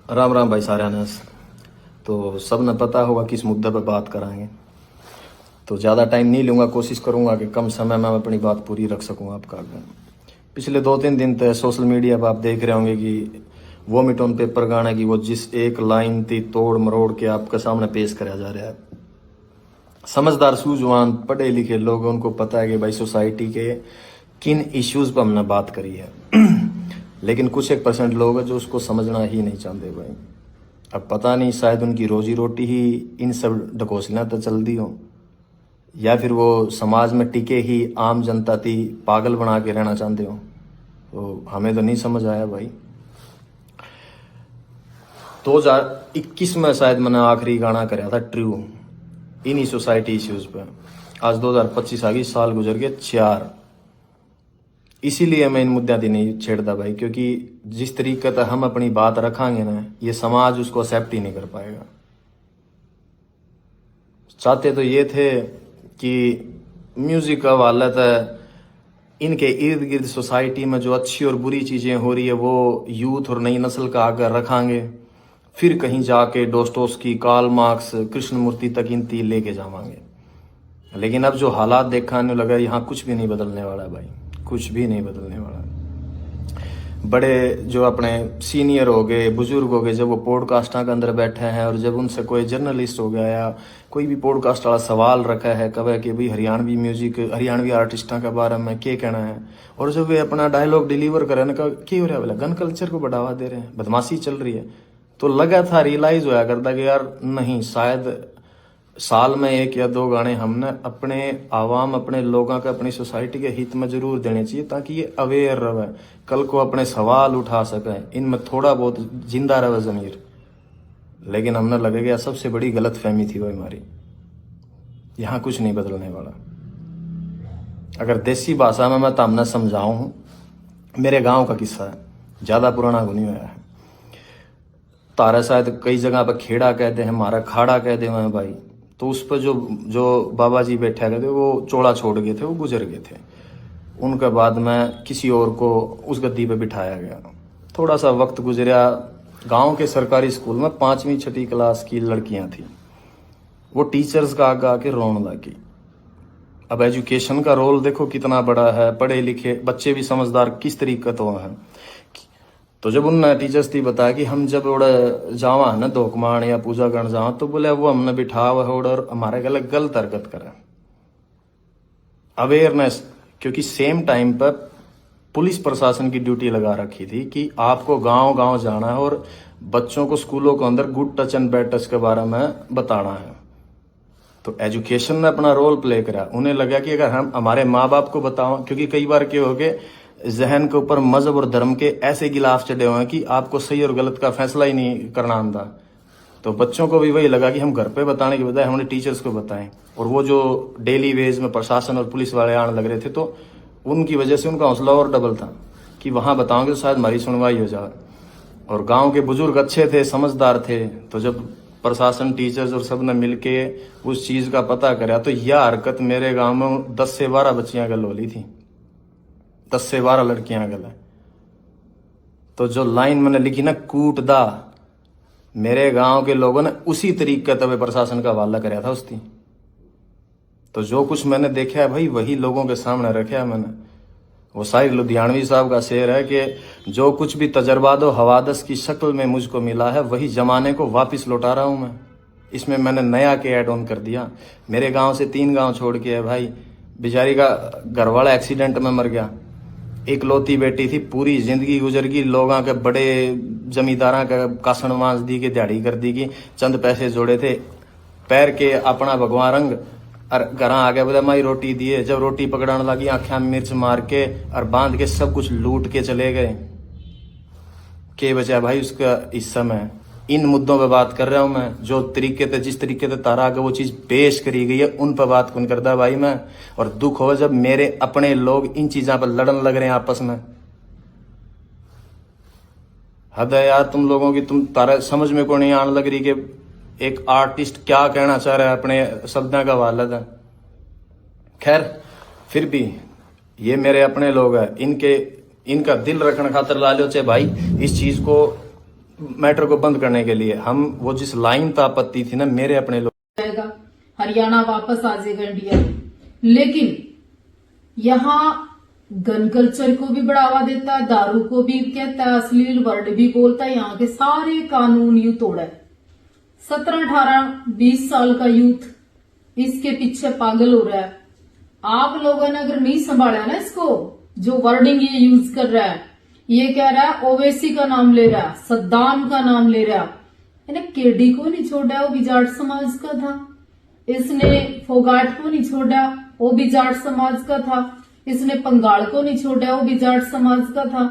राम राम भाई सारे ने। तो सब ने पता होगा किस मुद्दे पर बात कराएंगे। तो ज़्यादा टाइम नहीं लूँगा, कोशिश करूँगा कि कम समय में मैं अपनी बात पूरी रख सकूँ आपका आगे। पिछले 2-3 दिन तक सोशल मीडिया पर आप देख रहे होंगे कि वो मिट ऑन पेपर गाने की वो जिस एक लाइन थी तोड़ मरोड़ के आपके सामने पेश करा जा रहा है। समझदार सूझवान पढ़े लिखे लोग, उनको पता है कि भाई सोसाइटी के किन इश्यूज़ पर हमने बात करी है। लेकिन कुछ 1% लोग हैं जो उसको समझना ही नहीं चाहते भाई। अब पता नहीं, शायद उनकी रोजी रोटी ही इन सब ढकोसला तो चल दी हो, या फिर वो समाज में टिके ही आम जनता थी पागल बना के रहना चाहते हो। तो हमें तो नहीं समझ आया भाई। 2021 में शायद मैंने आखिरी गाना कराया था ट्रू इन्हीं सोसाइटी इश्यूज पे। आज 2025 आ गई, साल गुजर गए 4। इसीलिए मैं इन मुद्दों की नहीं छेड़ता भाई, क्योंकि जिस तरीके से हम अपनी बात रखांगे ना, ये समाज उसको एक्सेप्ट ही नहीं कर पाएगा। चाहते तो ये थे कि म्यूजिक का वाला था, इनके इर्द गिर्द सोसाइटी में जो अच्छी और बुरी चीजें हो रही है वो यूथ और नई नस्ल का आगे रखांगे, फिर कहीं जाके डोस्टोव्स्की, कार्ल मार्क्स, कृष्णमूर्ति तक इनती लेके जावांगे। लेकिन अब जो हालात देखने लगा, यहाँ कुछ भी नहीं बदलने वाला भाई, कुछ भी नहीं बदलने वाला। बड़े जो अपने सीनियर हो गए, बुजुर्ग हो गए, जब वो पॉडकास्टा के अंदर बैठे हैं और जब उनसे कोई जर्नलिस्ट हो गया या कोई भी पॉडकास्ट वाला सवाल रखा है कहे कि भाई हरियाणवी म्यूजिक, हरियाणवी आर्टिस्टा के बारे में क्या कहना है, और जब वे अपना डायलॉग डिलीवर करे ना, क्या हो रहा है बोला, गन कल्चर को बढ़ावा दे रहे हैं, बदमाशी चल रही है। तो लगा था, रियलाइज होया करता कि यार नहीं, शायद साल में 1 या 2 गाने हमने अपने आवाम, अपने लोगों के, अपनी सोसाइटी के हित में जरूर देने चाहिए, ताकि ये अवेयर रहे, कल को अपने सवाल उठा सके, इनमें थोड़ा बहुत जिंदा रहे जमीर। लेकिन हमने लगे गया सबसे बड़ी गलत फहमी थी वो हमारी। यहाँ कुछ नहीं बदलने वाला। अगर देसी भाषा में मैं तो हमने समझाऊं, मेरे गांव का किस्सा है, ज्यादा पुराना नहीं हुआ है। तारा शायद कई जगह पर खेड़ा कहते हैं, हमारा खाड़ा कहते हैं भाई। तो उस पर जो बाबा जी बैठे गए थे वो चोला छोड़ गए थे, वो गुजर गए थे। उनके बाद में किसी और को उस गद्दी पे बिठाया गया। थोड़ा सा वक्त गुजरा, गांव के सरकारी स्कूल में 5वीं 6ठी क्लास की लड़कियां थी, वो टीचर्स का आगे आके रोने लगी। अब एजुकेशन का रोल देखो कितना बड़ा है, पढ़े लिखे बच्चे भी समझदार किस तरीके तो है। तो जब उन टीचर्स थी बताया कि हम जब ओड़ा जावा है ना धोकमान या पूजा करने जावा, तो बोले वो हमने बिठा हुआ और हमारे गले गलत हरकत करे। अवेयरनेस, क्योंकि सेम टाइम पर पुलिस प्रशासन की ड्यूटी लगा रखी थी कि आपको गांव गांव जाना है और बच्चों को स्कूलों के अंदर good touch and bad touch के बारे में बताना है। तो एजुकेशन ने अपना रोल प्ले करा। उन्हें लगा कि अगर हम हमारे माँ बाप को बताओ, क्योंकि कई बार क्या हो गए, जहन के ऊपर मजहब और धर्म के ऐसे गिलाफ चढ़े हुए हैं कि आपको सही और गलत का फैसला ही नहीं करना आता। तो बच्चों को भी वही लगा कि हम घर पे बताने के बजाय हमने टीचर्स को बताएं। और वो जो डेली वेज में प्रशासन और पुलिस वाले आने लग रहे थे, तो उनकी वजह से उनका हौसला और डबल था कि वहां बताओगे तो शायद हमारी सुनवाई हो जाए। और गांव के बुजुर्ग अच्छे थे, समझदार थे। तो जब प्रशासन, टीचर्स और सब ने मिलके उस चीज का पता करा, तो यह हरकत मेरे गांव में 10 से 12 बच्चियां गल होली थी, 10 से 12 लड़कियां गल है। तो जो लाइन मैंने लिखी ना, कूट दा, मेरे गांव के लोगों ने उसी तरीके तब प्रशासन का हवाला कराया था उसकी। तो जो कुछ मैंने देखा है भाई, वही लोगों के सामने रखा है मैंने। वो शायद लुधियानवी साहब का शेर है कि जो कुछ भी तजर्बात और हवादस की शक्ल में मुझको मिला है, वही जमाने को वापस लौटा रहा हूं मैं। इसमें मैंने नया के ऐड ऑन कर दिया। मेरे गांव से 3 गांव छोड़ के है भाई, बेचारी का घरवाला एक्सीडेंट में मर गया, एक लौती बेटी थी, पूरी जिंदगी गुजर गई, लोगों के बड़े जमींदारा का कासण मांस दी के, दिहाड़ी कर दी की, चंद पैसे जोड़े थे, पैर के अपना भगवान रंग और घर आ गया, बोले माई रोटी दिए। जब रोटी पकड़ाने लगी, आंखें में मिर्च मार के और बांध के सब कुछ लूट के चले गए। के बचा भाई उसका हिस्सा में। इन मुद्दों पे बात कर रहा हूं मैं, जो तरीके से, जिस तरीके से तारा आगे वो चीज पेश करी गई है, उन पर बात कौन करता भाई मैं। और दुख हो जब मेरे अपने लोग इन चीजों पर लड़न लग रहे हैं आपस में। हद है यार तुम लोगों की, तुम तारा समझ में को नहीं आने लग रही कि एक आर्टिस्ट क्या कहना चाह रहा है अपने शब्दों का वालद है। खैर, फिर भी ये मेरे अपने लोग हैं, इनका दिल रखने खातर ला लो चाहे भाई, इस चीज को मैटर को बंद करने के लिए हम वो जिस लाइन पर आपत्ति थी ना, मेरे अपने लोग जाएगा, हरियाणा वापस आ जाएगा इंडिया में। लेकिन यहाँ गन कल्चर को भी बढ़ावा देता है, दारू को भी कहता है, अश्लील वर्ड भी बोलता है, यहाँ के सारे कानून यूं तोड़ा है। 17, 18, 20 साल का यूथ इसके पीछे पागल हो रहा है। आप लोगों ने अगर नहीं संभाला ना इसको, जो वर्डिंग ये यूज कर रहा है, ये कह रहा है ओवैसी का नाम ले रहा है, सद्दाम का नाम ले रहा है, इन्हें केडी को नहीं छोड़ा, वो भी जाट समाज का था। इसने फोगाट को नहीं छोड़ा, वो भी जाट समाज का था। इसने पंगाल को नहीं छोड़ा, वो भी जाट समाज का था।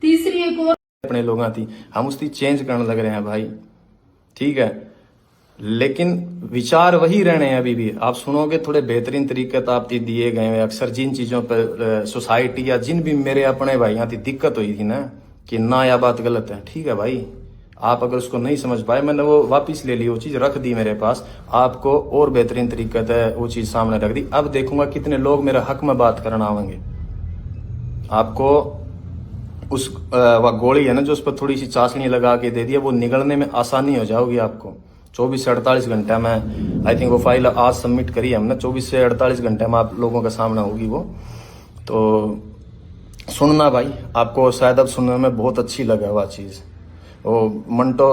तीसरी एक और अपने लोग थी, हम उसकी चेंज करने लग रहे हैं भाई, ठीक है, लेकिन विचार वही रहने हैं अभी भी। आप सुनोगे थोड़े बेहतरीन तरीके तो आप दिए गए हैं। अक्सर जिन चीजों पर सोसाइटी या जिन भी मेरे अपने भाई यहाँ थी दिक्कत हुई थी ना, कि ना यह बात गलत है, ठीक है भाई, आप अगर उसको नहीं समझ पाए, मैंने वो वापस ले ली, वो चीज रख दी मेरे पास, आपको और बेहतरीन तरीके से वो चीज सामने रख दी। अब देखूंगा कितने लोग मेरे हक में बात करना आवेंगे। आपको उस वह गोली है ना जो उस पर थोड़ी सी चाशनी लगा के दे दिया, वो निगलने में आसानी हो जाओगी आपको। 24 से 48 घंटे में, आई थिंक वो फाइल आज सबमिट करी है हमने, 24 से 48 घंटे में आप लोगों के सामने होगी वो। तो सुनना भाई, आपको शायद अब सुनने में बहुत अच्छी लगे वह चीज़। वो मंटो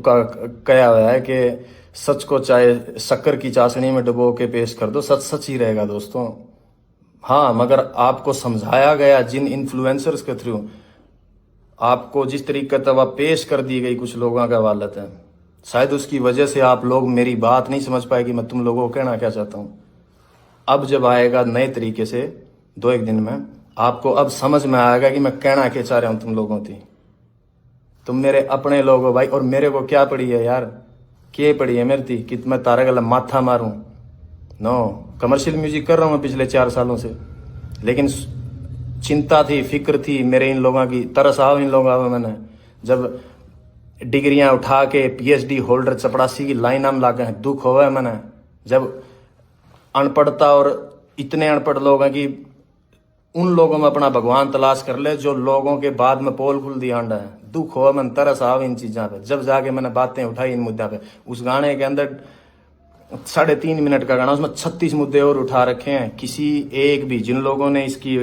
का कहा हुआ है कि सच को चाहे शक्कर की चाशनी में डुबो के पेश कर दो, सच सच ही रहेगा दोस्तों। हाँ, मगर आपको समझाया गया जिन इन्फ्लुएंसर्स के थ्रू, आपको जिस तरीके से वह पेश कर दी गई कुछ लोगों का वालत है, शायद उसकी वजह से आप लोग मेरी बात नहीं समझ पाए कि मैं तुम लोगों को कहना क्या चाहता हूं। अब जब आएगा नए तरीके से 2-1 दिन में, आपको अब समझ में आएगा कि मैं कहना क्या चाह रहा हूं तुम लोगों की। तुम मेरे अपने लोग हो भाई, और मेरे को क्या पड़ी है यार, क्या पड़ी है मेरी थी कि मैं तारा गला माथा मारूं? नो, कमर्शियल म्यूजिक कर रहा हूं मैं पिछले 4 सालों से, लेकिन चिंता थी, फिक्र थी मेरे इन लोगों की, तरस आओ इन लोगों में। मैंने जब डिग्रियां उठा के पीएचडी होल्डर चपड़ासी की लाइन हम लागे हैं, दुख हुआ है मैंने। जब अनपढ़ता और इतने अनपढ़ लोग हैं कि उन लोगों में अपना भगवान तलाश कर ले जो लोगों के बाद में पोल खुल दिया अंडा है, दुख हुआ मन, तरस आओ इन चीज़ों पे। जब जाके मैंने बातें उठाई इन मुद्दों पे, उस गाने के अंदर 3.5 मिनट का गाना, उसमें 36 मुद्दे और उठा रखे हैं। किसी एक भी, जिन लोगों ने इसकी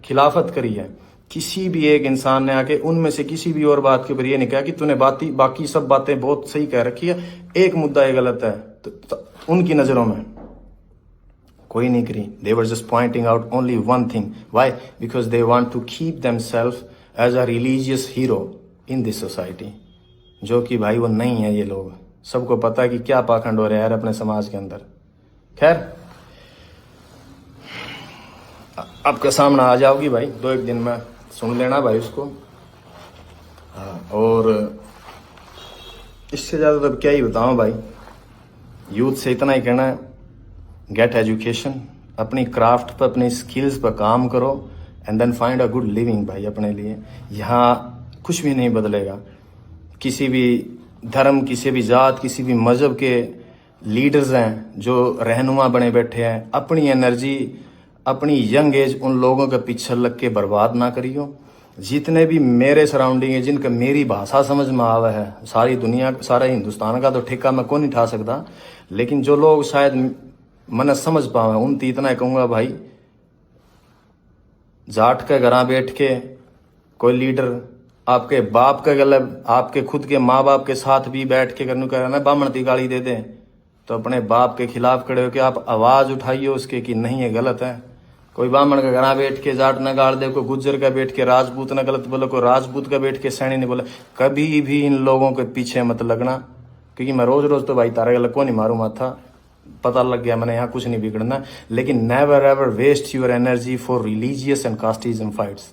खिलाफत करी है, किसी भी एक इंसान ने आके उनमें से किसी भी और बात के ऊपर ये नहीं कहा कि तूने बाकी सब बातें बहुत सही कह रखी है, एक मुद्दा ये गलत है, तो उनकी नजरों में कोई नहीं करी। They were just pointing out only one thing. Why? Because they want to keep themselves as a religious hero in this society. जो कि भाई वो नहीं है ये लोग। सबको पता है कि क्या पाखंड हो रहा है यार अपने समाज के अंदर। खैर, आपके सामने आ जाओगी भाई 2-1 दिन में, सुन लेना भाई उसको। और इससे ज़्यादा तो क्या ही बताऊँ भाई, यूथ से इतना ही कहना है, गेट एजुकेशन, अपनी क्राफ्ट पर, अपनी स्किल्स पर काम करो, and then find a good living भाई अपने लिए। यहाँ कुछ भी नहीं बदलेगा। किसी भी धर्म, किसी भी जात, किसी भी मजहब के लीडर्स हैं जो रहनुमा बने बैठे हैं, अपनी एनर्जी, अपनी यंग एज उन लोगों के पीछे लग के बर्बाद ना करियो। जितने भी मेरे सराउंडिंग है, जिनका मेरी भाषा समझ में आवा है, सारी दुनिया, सारा हिंदुस्तान का तो ठेका मैं कौन नहीं उठा सकता, लेकिन जो लोग शायद मन समझ पावे, उन इतना कहूंगा भाई, जाट के घर बैठ के कोई लीडर आपके बाप का गलत, आपके खुद के माँ बाप के साथ भी बैठ के करना ना बामण की गाली दे दें, तो अपने बाप के खिलाफ खड़े होकर आप आवाज उठाइए उसके कि नहीं ये गलत है। कोई ब्राह्मण का घर बैठ के जाट न गाड़ दे, कोई गुज्जर का बैठ के राजपूत न गलत बोले, कोई राजपूत का बैठ के सैनी नहीं बोले। कभी भी इन लोगों के पीछे मत लगना, क्योंकि मैं रोज रोज तो भाई तारा गलत को नहीं मारू माथा, पता लग गया मैंने यहाँ कुछ नहीं बिगड़ना। लेकिन never ever waste your energy for religious and casteism fights,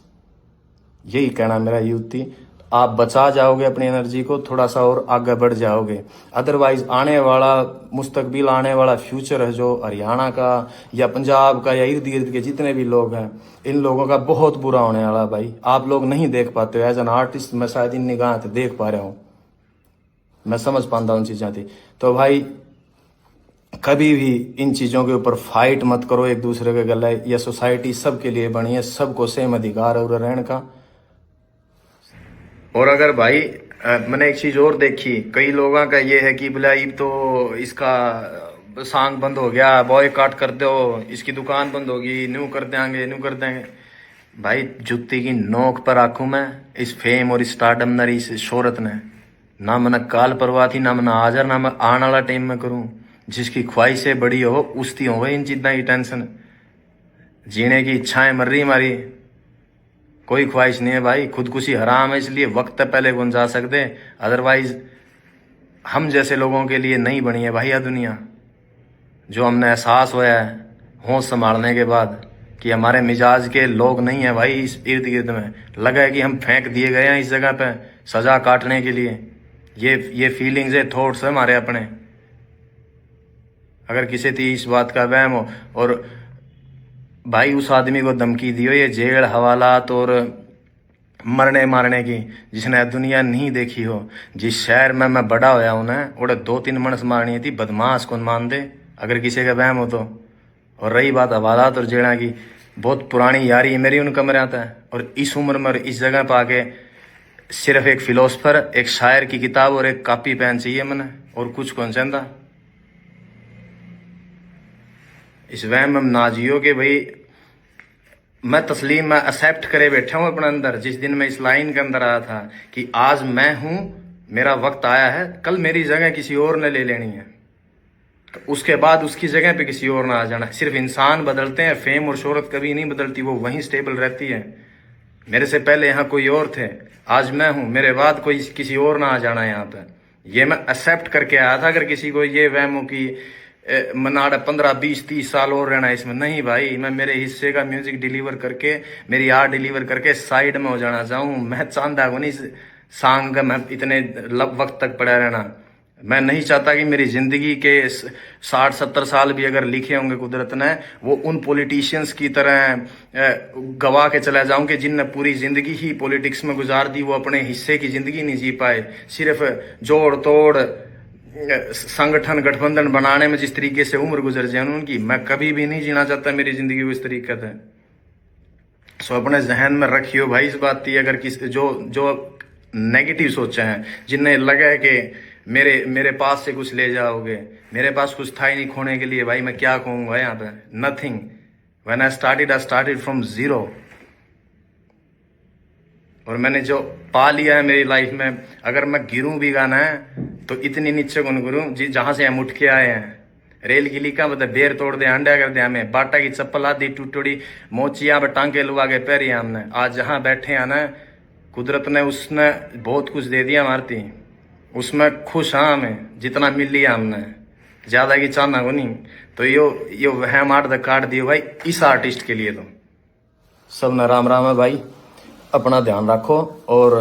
यही कहना मेरा यूथ थी। आप बचा जाओगे अपनी एनर्जी को, थोड़ा सा और आगे बढ़ जाओगे। अदरवाइज आने वाला मुस्तकबिल, आने वाला फ्यूचर है जो हरियाणा का या पंजाब का या इर्द गिर्द के जितने भी लोग हैं, इन लोगों का बहुत बुरा होने वाला भाई। आप लोग नहीं देख पाते हो, एज एन आर्टिस्ट मैं शायद इन निगाह से देख पा रहा हूँ, मैं समझ पाता हूँ चीज़ें थी। तो भाई कभी भी इन चीज़ों के ऊपर फाइट मत करो एक दूसरे के गले। यह सोसाइटी सबके लिए बनी है, सबको सेम अधिकार है रहने का। और अगर भाई मैंने एक चीज और देखी, कई लोगों का ये है कि बोला अब तो इसका सॉन्ग बंद हो गया, बॉयकॉट कर दो, इसकी दुकान बंद होगी, न्यू कर देंगे, न्यू कर देंगे। भाई जुत्ती की नोक पर आंखू मैं इस फेम और इस स्टारडम ने, इस शोहरत ने, ना मैंने काल परवाह थी, ना मैंने हाजर, ना मैं आने वाला टाइम में करूं। जिसकी ख्वाहिशें बड़ी हो उसकी हो गई इन चीज़ों की टेंशन। जीने की इच्छाएं मर रही हमारी, कोई ख्वाहिश नहीं है भाई। खुदकुशी हराम है, इसलिए वक्त पहले कौन जा सकते, अदरवाइज हम जैसे लोगों के लिए नहीं बनी है भाई यह दुनिया। जो हमने एहसास होया है होश संभालने के बाद कि हमारे मिजाज के लोग नहीं है भाई इस इर्द गिर्द में, लगा है कि हम फेंक दिए गए हैं इस जगह पे सजा काटने के लिए। ये फीलिंग्स है, थॉट्स है हमारे अपने। अगर किसी थी इस बात का वहम हो, और भाई उस आदमी को धमकी दियो ये जेल हवालात और मरने मारने की, जिसने दुनिया नहीं देखी हो। जिस शहर में मैं बड़ा होया हूं ना, उड़े 2-3 मनस मारनी थी, बदमाश कौन मान दे अगर किसी का वहम हो तो। और रही बात हवालात और जेड़ा की, बहुत पुरानी यारी है मेरी उनका मेरे आता है। और इस उम्र में इस जगह पर आके सिर्फ एक फिलोसफर, एक शायर की किताब और एक कॉपी पेन चाहिए मैंने, और कुछ कौन चाहता। इस वहम में ना जियो कि भाई मैं तस्लीम में एक्सेप्ट करे बैठा हूं अपने अंदर। जिस दिन मैं इस लाइन के अंदर आया था कि आज मैं हूं, मेरा वक्त आया है, कल मेरी जगह किसी और ने ले लेनी है, तो उसके बाद उसकी जगह पे किसी और ना आ जाना। सिर्फ इंसान बदलते हैं, फेम और शोहरत कभी नहीं बदलती, वो वहीं स्टेबल रहती है। मेरे से पहले यहाँ कोई और थे, आज मैं हूं, मेरे बाद कोई किसी और ना आ जाना यहाँ पे। ये मैं एक्सेप्ट करके आया था। अगर किसी को ये वहम हो कि मनाड़ा 15-20-30 साल और रहना इसमें, नहीं भाई, मैं मेरे हिस्से का म्यूजिक डिलीवर करके, मेरी आर्ट डिलीवर करके साइड में हो जाना चाहूँ। मैं चाहता हूँ नहीं सॉन्ग का मैं इतने वक्त तक पड़ा रहना। मैं नहीं चाहता कि मेरी जिंदगी के 60-70 साल भी अगर लिखे होंगे कुदरत ने, वो उन पॉलिटिशियंस की तरह गवा के चला जाऊं कि जिनने पूरी जिंदगी ही पॉलिटिक्स में गुजार दी, वो अपने हिस्से की जिंदगी नहीं जी पाए। सिर्फ जोड़ तोड़ संगठन गठबंधन बनाने में जिस तरीके से उम्र गुजर जाए उनकी, मैं कभी भी नहीं जीना चाहता मेरी जिंदगी को इस तरीके से। सो अपने जहन में रखियो भाई इस बात की। अगर किस जो नेगेटिव सोचे हैं, जिन्हें लगा है कि मेरे पास से कुछ ले जाओगे, मेरे पास कुछ था ही नहीं खोने के लिए, भाई मैं क्या कहूंगा यहाँ पे, nothing. When I started from zero. और मैंने जो पा लिया है मेरी लाइफ में, अगर मैं गिरूं भी गाना है तो इतनी नीचे कौन गिरूं जी जहां से हम उठ के आए हैं। रेल गिली का मतलब बेर तोड़ दे, अंडा कर दे हमें, बाटा की चप्पल आदि टूटोड़ी मोचिया पे टांके लुआ के पैरी हमने। आज जहां बैठे हैं ना, कुदरत ने उसने बहुत कुछ दे दिया मारती, उसमें खुश हाँ हमें जितना मिल लिया हमने, ज्यादा की चाहना को नहीं। तो यो वहम आर्ट द काट दियो भाई इस आर्टिस्ट के लिए। तो सब न राम राम है भाई, अपना ध्यान रखो और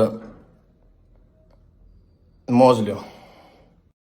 मौज लो।